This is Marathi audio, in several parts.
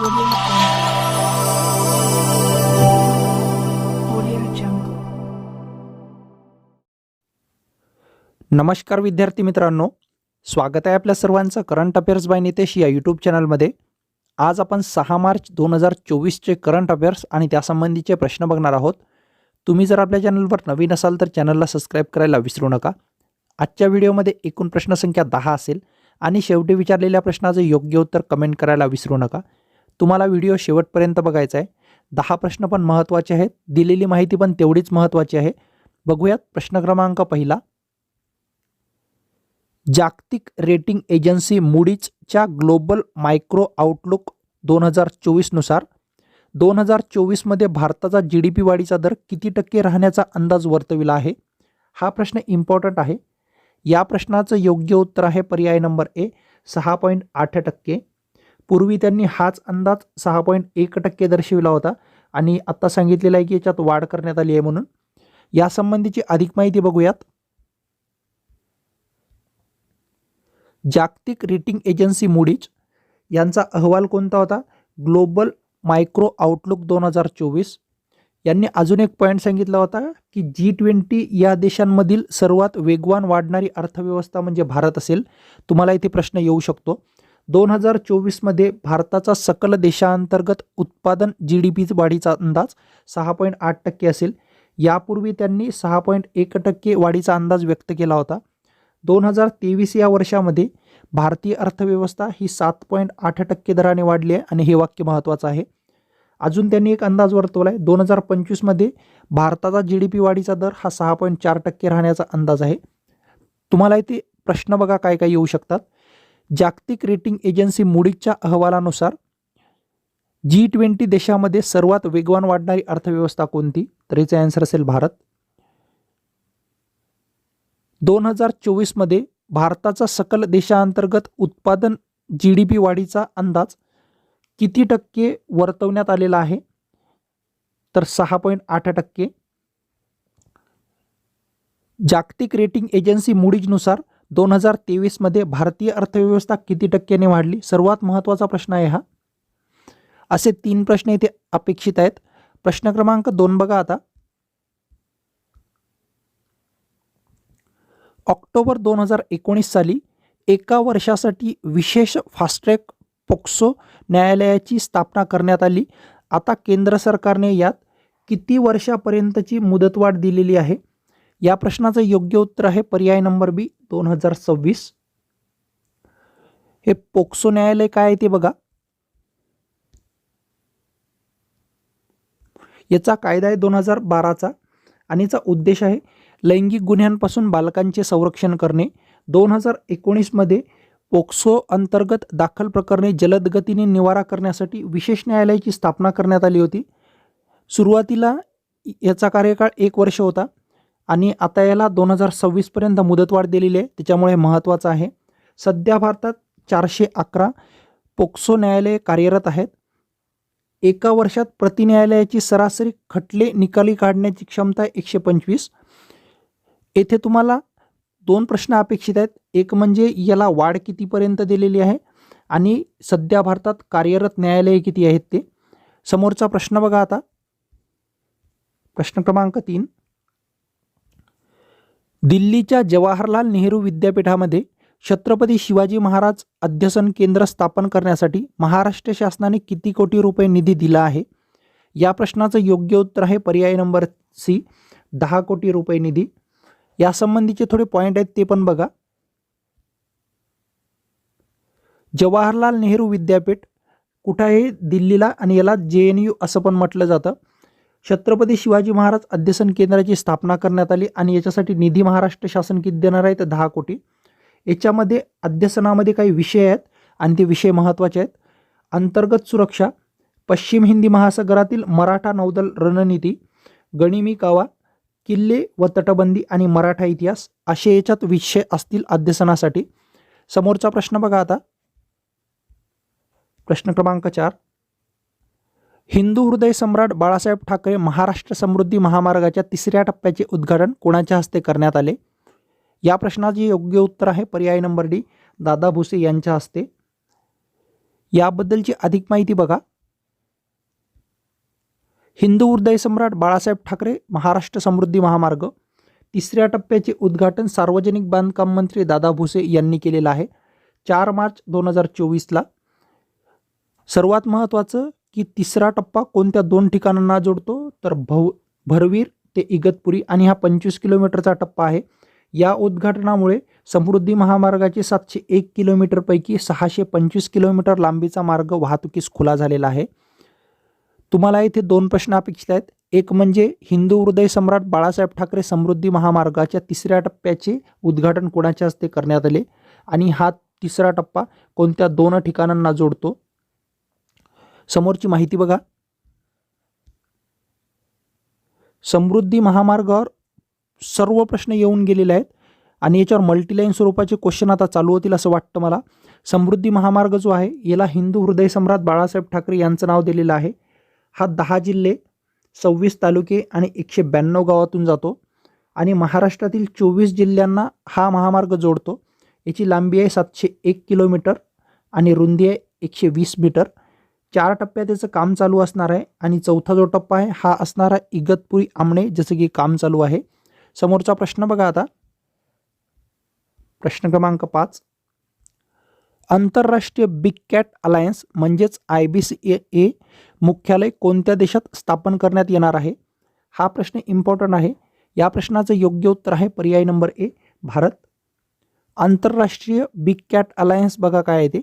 Audio Jungle. नमस्कार विद्यार्थी मित्रांनो, स्वागत आहे आपल्या सर्वांचं करंट अफेअर्स बाय नितेश या यूट्यूब चॅनलमध्ये. आज आपण 6 मार्च 2024चे करंट अफेअर्स आणि त्यासंबंधीचे प्रश्न बघणार आहोत. तुम्ही जर आपल्या चॅनलवर नवीन असाल तर चॅनलला सबस्क्राईब करायला विसरू नका. आजच्या व्हिडिओमध्ये एकूण प्रश्नसंख्या 10 असेल आणि शेवटी विचारलेल्या प्रश्नाचं योग्य उत्तर कमेंट करायला विसरू नका. तुम्हाला व्हिडिओ शेवटपर्यंत बघायचा आहे. 10 प्रश्न पण महत्त्वाचे आहेत, दिलेली माहिती पण तेवढीच महत्त्वाची आहे. बघूयात प्रश्न क्रमांक पहिला. जागतिक रेटिंग एजन्सी मूडीजच्या ग्लोबल मायक्रो आउटलुक 2024 नुसार 2024 भारताचा GDP वाढीचा दर किती टक्के राहण्याचा अंदाज वर्तविला आहे? हा प्रश्न इम्पॉर्टंट आहे. या प्रश्नाचं योग्य उत्तर आहे पर्याय नंबर ए 6.8%. पूर्वी त्यांनी हाच अंदाज 6.1% दर्शविला होता आणि आता सांगितलेलं आहे की याच्यात वाढ करण्यात आली आहे म्हणून. यासंबंधीची अधिक माहिती बघूयात. जागतिक रेटिंग एजन्सी मूडीज यांचा अहवाल कोणता होता? Global micro outlook 2024. यांनी अजून एक पॉईंट सांगितला होता की G20 या देशांमधील सर्वात वेगवान वाढणारी अर्थव्यवस्था म्हणजे भारत असेल. तुम्हाला इथे प्रश्न येऊ शकतो. 2024 भारताचा सकल देशांतर्गत उत्पादन GDP वाढीचा अंदाज 6.8% असेल. यापूर्वी त्यांनी 6.1% वाढीचा अंदाज व्यक्त केला होता. 2023 या वर्षामध्ये भारतीय अर्थव्यवस्था ही 7.8% दराने वाढली आहे आणि हे वाक्य महत्त्वाचं आहे. अजून त्यांनी एक अंदाज वर्तवला आहे. 2025 भारताचा GDP वाढीचा दर हा 6.4% राहण्याचा अंदाज आहे. तुम्हाला इथे प्रश्न बघा काय काय येऊ शकतात. जागतिक रेटिंग एजन्सी मूडीजच्या अहवालानुसार G20 देशामध्ये सर्वात वेगवान वाढणारी अर्थव्यवस्था कोणती? तर याचे आन्सर असेल भारत. 2024 भारताचा सकल देशांतर्गत उत्पादन GDP वाढीचा अंदाज किती टक्के वर्तवण्यात आलेला आहे? तर 6.8%. जागतिक रेटिंग एजन्सी मूडीजनुसार 2023 भारतीय अर्थव्यवस्था किती टक्क्याने वाढली? सर्वात महत्त्वाचा प्रश्न आहे हा. असे 3 प्रश्न इथे अपेक्षित आहेत. प्रश्न क्रमांक 2 बघा आता. ऑक्टोबर 2019 साली एका वर्षासाठी विशेष फास्ट्रॅक पोक्सो न्यायालयाची स्थापना करण्यात आली. आता केंद्र सरकारने यात किती वर्षापर्यंतची मुदतवाढ दिलेली आहे? या प्रश्नाचं योग्य उत्तर आहे पर्याय नंबर बी 2026. हे पोक्सो न्यायालय काय आहे ते बघा. याचा कायदा आहे 2012चा आणि याचा उद्देश आहे लैंगिक गुन्ह्यांपासून बालकांचे संरक्षण करणे. 2019 पोक्सो अंतर्गत दाखल प्रकरणे जलद गतीने निवारा करण्यासाठी विशेष न्यायालयाची स्थापना करण्यात आली होती. सुरुवातीला याचा कार्यकाळ 1 वर्ष होता आणि आता याला 2026 मुदतवाढ दिलेली आहे. त्याच्यामुळे महत्त्वाचं आहे. सध्या भारतात 411 पोक्सो न्यायालये कार्यरत आहेत. एका वर्षात प्रति न्यायालयाची सरासरी खटले निकाली काढण्याची क्षमता आहे 125. येथे तुम्हाला 2 प्रश्न अपेक्षित आहेत. एक म्हणजे याला वाढ कितीपर्यंत दिलेली आहे आणि सध्या भारतात कार्यरत न्यायालये किती आहेत ते. समोरचा प्रश्न बघा आता. प्रश्न क्रमांक 3. दिल्लीच्या जवाहरलाल नेहरू विद्यापीठामध्ये छत्रपती शिवाजी महाराज अध्यसन केंद्र स्थापन करण्यासाठी महाराष्ट्र शासनाने किती कोटी रुपये निधी दिला आहे? या प्रश्नाचं योग्य उत्तर आहे पर्याय नंबर सी 10 कोटी रुपये निधी. यासंबंधीचे थोडे पॉईंट आहेत ते पण बघा. जवाहरलाल नेहरू विद्यापीठ कुठं आहे? दिल्लीला आणि याला JNU असं पण म्हटलं जातं. छत्रपती शिवाजी महाराज अध्यसन केंद्राची स्थापना करण्यात आली आणि याच्यासाठी निधी महाराष्ट्र शासन किती देणार आहे? तर 10 कोटी. याच्यामध्ये अध्यसनामध्ये काही विषय आहेत आणि ते विषय महत्त्वाचे आहेत. अंतर्गत सुरक्षा, पश्चिम हिंदी महासागरातील मराठा नौदल रणनीती, गनिमी कावा, किल्ले व तटबंदी आणि मराठा इतिहास असे याच्यात विषय असतील अध्यसनासाठी. समोरचा प्रश्न बघा आता. प्रश्न क्रमांक 4. हिंदू हृदय सम्राट बाळासाहेब ठाकरे महाराष्ट्र समृद्धी महामार्गाच्या 3ऱ्या टप्प्याचे उद्घाटन कोणाच्या हस्ते करण्यात आले? या प्रश्नाचे योग्य उत्तर आहे पर्याय नंबर डी दादा भुसे यांच्या हस्ते. याबद्दलची अधिक माहिती बघा. हिंदू हृदय सम्राट बाळासाहेब ठाकरे महाराष्ट्र समृद्धी महामार्ग 3ऱ्या टप्प्याचे उद्घाटन सार्वजनिक बांधकाम मंत्री दादा भुसे यांनी केलेलं आहे 4 मार्च 2024ला. सर्वात महत्त्वाचं की 3रा टप्पा कोणत्या 2 ठिकाणांना जोडतो तर भरवीर ते इगतपुरी आणि हा 25 किलोमीटरचा टप्पा आहे. या उद्घाटनामुळे समृद्धी महामार्गाचे 701 किलोमीटरपैकी 625 किलोमीटर लांबीचा मार्ग वाहतुकीस खुला झालेला आहे. तुम्हाला इथे 2 प्रश्न अपेक्षित आहेत. एक म्हणजे हिंदू हृदय सम्राट बाळासाहेब ठाकरे समृद्धी महामार्गाच्या 3ऱ्या टप्प्याचे उद्घाटन कोणाच्या हस्ते करण्यात आले आणि हा 3रा टप्पा कोणत्या 2 ठिकाणांना जोडतो. समोरची माहिती बघा. समृद्धी महामार्गावर सर्व प्रश्न येऊन गेलेले आहेत आणि याच्यावर मल्टीलाईन स्वरूपाचे क्वेश्चन आता चालू होतील असं वाटतं मला. समृद्धी महामार्ग जो आहे याला हिंदू हृदय सम्राट बाळासाहेब ठाकरे यांचं नाव दिलेलं आहे. हा 10 जिल्हे 26 तालुके आणि 192 गावातून जातो आणि महाराष्ट्रातील 24 जिल्ह्यांना हा महामार्ग जोडतो. याची लांबी आहे 701 किलोमीटर आणि रुंदी आहे 120 मीटर. 4 टप्प्यात त्याचं काम चालू असणार आहे आणि चौथा जो टप्पा आहे हा असणार आहे इगतपुरी आमणे जसं की काम चालू आहे. समोरचा प्रश्न बघा आता. प्रश्न क्रमांक 5. आंतरराष्ट्रीय बिग कॅट अलायन्स म्हणजेच IBCA मुख्यालय कोणत्या देशात स्थापन करण्यात येणार आहे. हा प्रश्न इम्पॉर्टंट आहे. या प्रश्नाचं योग्य उत्तर आहे पर्याय नंबर ए भारत. आंतरराष्ट्रीय बिग कॅट अलायन्स बघा काय आहे ते.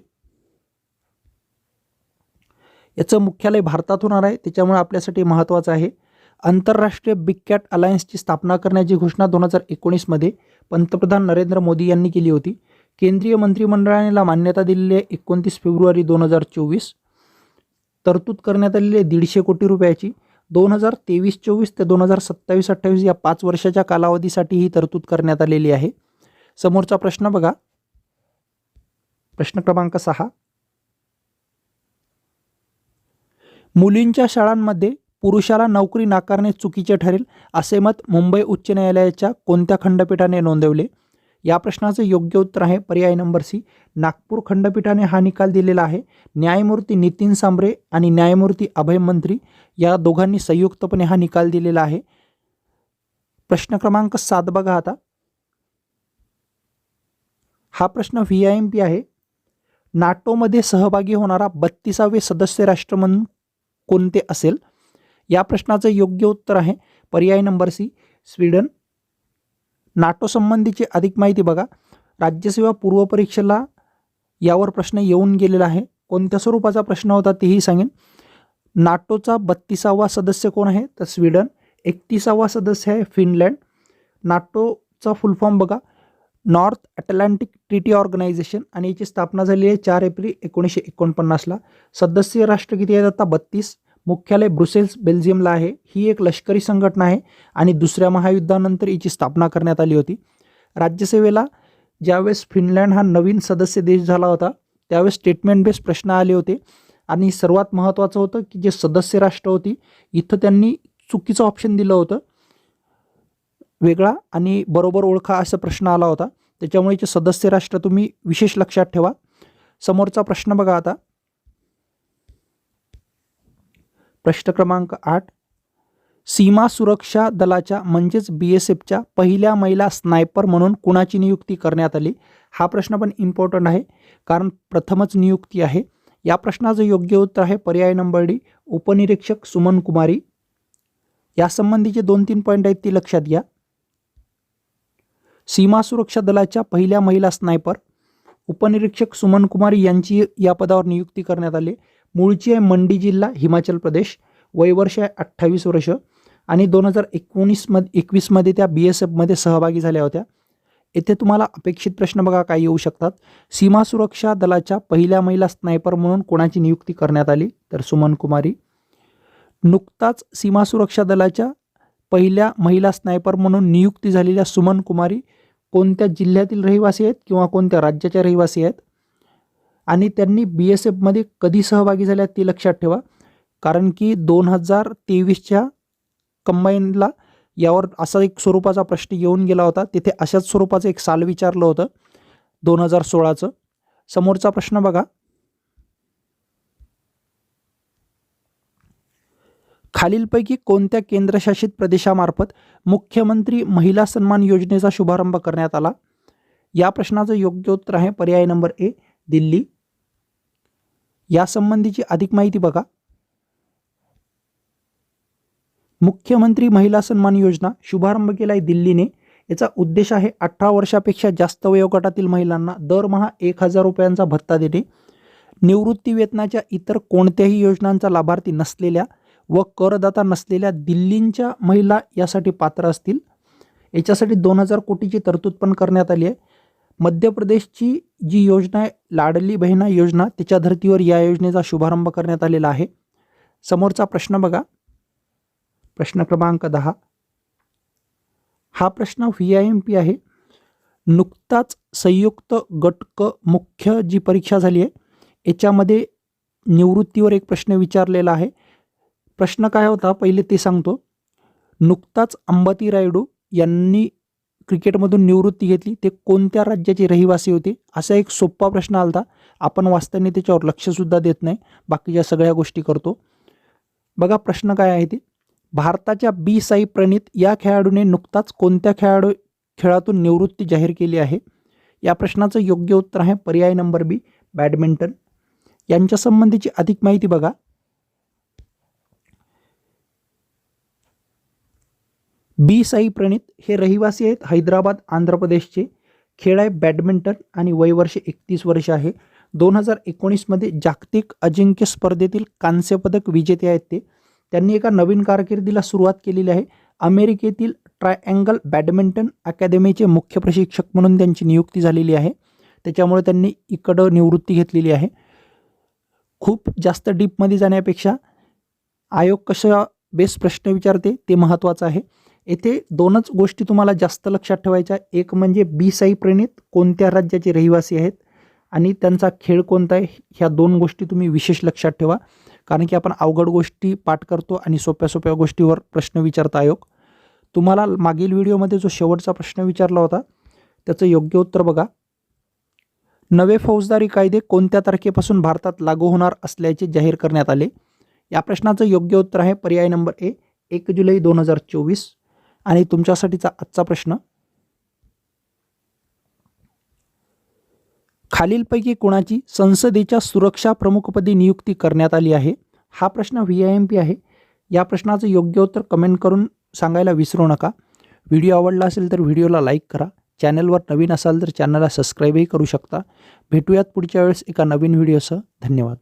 याचं मुख्यालय भारतात होणार आहे त्याच्यामुळे आपल्यासाठी महत्त्वाचं आहे. आंतरराष्ट्रीय बिग कॅट अलायन्सची स्थापना करण्याची घोषणा 2019मध्ये पंतप्रधान नरेंद्र मोदी यांनी केली होती. केंद्रीय मंत्रिमंडळाने मान्यता दिलेली आहे 29 फेब्रुवारी 2024. तरतूद करण्यात आलेली आहे 150 कोटी रुपयाची. 2023-24 ते 2027-28 या 5 वर्षाच्या कालावधीसाठी ही तरतूद करण्यात आलेली आहे. समोरचा प्रश्न बघा. प्रश्न क्रमांक 6. मुलींच्या शाळांमध्ये पुरुषाला नोकरी नाकारणे चुकीचे ठरेल असे मत मुंबई उच्च न्यायालयाच्या कोणत्या खंडपीठाने नोंदवले. या प्रश्नाचं योग्य उत्तर आहे पर्याय नंबर सी नागपूर खंडपीठाने हा निकाल दिलेला आहे. न्यायमूर्ती नितीन सांबरे आणि न्यायमूर्ती अभय मंत्री या दोघांनी संयुक्तपणे हा निकाल दिलेला आहे. प्रश्न क्रमांक 7 बघा आता. हा प्रश्न VIMP आहे. नाटोमध्ये सहभागी होणारा 32वे सदस्य राष्ट्र म्हणून कोणते असेल. या प्रश्नाचं योग्य उत्तर आहे पर्याय नंबर सी स्वीडन. नाटो संबंधीची अधिक माहिती बघा. राज्यसेवा पूर्वपरीक्षेला यावर प्रश्न येऊन गेलेला आहे. कोणत्या स्वरूपाचा प्रश्न होता तेही सांगेन. नाटोचा 32वा सदस्य कोण आहे तर स्वीडन. 31वा सदस्य आहे फिनलँड. नाटोचा फुल फॉर्म बघा नॉर्थ अटलांटिक ट्रिटी ऑर्गनायझेशन आणि याची स्थापना झाली आहे 4 एप्रिल 1949ला. सदस्य राष्ट्र किती आहेत आता 32. मुख्यालय ब्रुसेल्स बेल्जियमला आहे. ही एक लष्करी संघटना आहे आणि दुसऱ्या महायुद्धानंतर याची स्थापना करण्यात आली होती. राज्यसेवेला ज्यावेळेस फिनलँड हा नवीन सदस्य देश झाला होता त्यावेळेस स्टेटमेंट बेस्ड प्रश्न आले होते आणि सर्वात महत्त्वाचं होतं की जे सदस्य राष्ट्र होती इथं त्यांनी चुकीचं ऑप्शन दिलं होतं वेगळा आणि बरोबर ओळखा असा प्रश्न आला होता. त्याच्यामुळे जे सदस्य राष्ट्र तुम्ही विशेष लक्षात ठेवा. समोरचा प्रश्न बघा आता. प्रश्न क्रमांक 8. सीमा सुरक्षा दलाच्या म्हणजेच BSFच्या पहिल्या महिला स्नायपर म्हणून कुणाची नियुक्ती करण्यात आली. हा प्रश्न पण इम्पॉर्टंट आहे कारण प्रथमच नियुक्ती आहे. या प्रश्नाचं योग्य उत्तर आहे पर्याय नंबर डी उपनिरीक्षक सुमन कुमारी. यासंबंधीचे 2-3 पॉईंट आहेत ती लक्षात घ्या. सीमा सुरक्षा दलाच्या पहिल्या महिला स्नायपर उपनिरीक्षक सुमन कुमारी यांची या पदावर नियुक्ती करण्यात आली. मूळची आहे मंडी जिल्हा हिमाचल प्रदेश. वयवर्ष आहे 28 वर्ष आणि 2019-21मध्ये त्या BSFमध्ये सहभागी झाल्या होत्या. येथे तुम्हाला अपेक्षित प्रश्न बघा काय येऊ शकतात. सीमा सुरक्षा दलाच्या पहिल्या महिला स्नायपर म्हणून कोणाची नियुक्ती करण्यात आली तर सुमन कुमारी. नुकताच सीमा सुरक्षा दलाच्या पहिल्या महिला स्नायपर म्हणून नियुक्ती झालेल्या सुमन कुमारी कोणत्या जिल्ह्यातील रहिवासी आहेत किंवा कोणत्या राज्याच्या रहिवासी आहेत आणि त्यांनी BSFमध्ये कधी सहभागी झाल्या ते लक्षात ठेवा कारण की 2023च्या कंबाईनला यावर असा एक स्वरूपाचा प्रश्न येऊन गेला होता. तिथे अशाच स्वरूपाचं एक साल विचारलं होतं 2016चं. समोरचा प्रश्न बघा. खालीलपैकी कोणत्या केंद्रशासित प्रदेशामार्फत मुख्यमंत्री महिला सन्मान योजनेचा शुभारंभ करण्यात आला? या प्रश्नाचं योग्य उत्तर आहे पर्याय नंबर ए, दिल्ली. यासंबंधीची अधिक माहिती बघा. मुख्यमंत्री महिला सन्मान योजना शुभारंभ केला आहे दिल्लीने. याचा उद्देश आहे 18 वर्षापेक्षा जास्त वयोगटातील महिलांना दरमहा 1000 रुपयांचा भत्ता देणे. निवृत्ती वेतनाच्या इतर कोणत्याही योजनांचा लाभार्थी नसलेल्या व करदाता नसलेल्या दिल्लीच्या महिला यासाठी पात्र असतील. याच्यासाठी 2000 कोटीची तरतूद पण करण्यात आली आहे. मध्य प्रदेशची जी योजना आहे लाडली बहिणा योजना, त्याच्या धर्तीवर या योजनेचा शुभारंभ करण्यात आलेला आहे. समोरचा प्रश्न बघा, प्रश्न क्रमांक 10. हा प्रश्न VIMP आहे. नुकताच संयुक्त गट क मुख्य जी परीक्षा झाली आहे याच्यामध्ये निवृत्तीवर एक प्रश्न विचारलेला आहे. प्रश्न काय होता पहिले ते सांगतो. नुकताच अंबाती रायडू यांनी क्रिकेटमधून निवृत्ती घेतली, ते कोणत्या राज्याचे रहिवासी होते? असा एक सोपा प्रश्न आलता. आपण वाचताना त्याच्यावर लक्षसुद्धा देत नाही, बाकीच्या सगळ्या गोष्टी करतो. बघा प्रश्न काय आहे ते. भारताच्या बी साई प्रणीत या खेळाडूने नुकताच कोणत्या खेळातून निवृत्ती जाहीर केली आहे? या प्रश्नाचं योग्य उत्तर आहे पर्याय नंबर बी, बॅडमिंटन. यांच्या संबंधीची अधिक माहिती बघा. बी साई प्रणीत हे रहिवासी आहेत हैदराबाद आंध्र प्रदेशचे. खेळ आहे बॅडमिंटन आणि वयवर्ष 31 वर्ष आहे. 2019 मध्ये जागतिक अजिंक्य स्पर्धेतील कांस्य पदक विजेते आहेत ते. त्यांनी एका नवीन कारकिर्दीला सुरुवात केलेली आहे. अमेरिकेतील ट्रायँगल बॅडमिंटन अकॅदमीचे मुख्य प्रशिक्षक म्हणून त्यांची नियुक्ती झालेली आहे. त्याच्यामुळे त्यांनी इकडं निवृत्ती घेतलेली आहे. खूप जास्त डीपमध्ये जाण्यापेक्षा आयोग कशा बेस प्रश्न विचारते ते महत्त्वाचं आहे. येथे दोनच गोष्टी तुम्हाला जास्त लक्षात ठेवायच्या. एक म्हणजे बी साई प्रणीत कोणत्या राज्याचे रहिवासी आहेत आणि त्यांचा खेळ कोणता आहे, ह्या दोन गोष्टी तुम्ही विशेष लक्षात ठेवा. कारण की आपण अवघड गोष्टी पाठ करतो आणि सोप्या सोप्या गोष्टीवर प्रश्न विचारता आयोग. तुम्हाला मागील व्हिडिओमध्ये जो शेवटचा प्रश्न विचारला होता त्याचं योग्य उत्तर बघा. नवे फौजदारी कायदे कोणत्या तारखेपासून भारतात लागू होणार असल्याचे जाहीर करण्यात आले? या प्रश्नाचं योग्य उत्तर आहे पर्याय नंबर ए, 1 जुलै 2024. आणि तुमच्यासाठीचा आजचा प्रश्न. खालीलपैकी कोणाची संसदेच्या सुरक्षा प्रमुखपदी नियुक्ती करण्यात आली आहे? हा प्रश्न VIMP आहे. या प्रश्नाचं योग्य उत्तर कमेंट करून सांगायला विसरू नका. व्हिडिओ आवडला असेल तर व्हिडिओला लाईक करा. चॅनलवर नवीन असाल तर चॅनलला सबस्क्राईबही करू शकता. भेटूयात पुढच्या वेळेस एका नवीन व्हिडिओसह. धन्यवाद.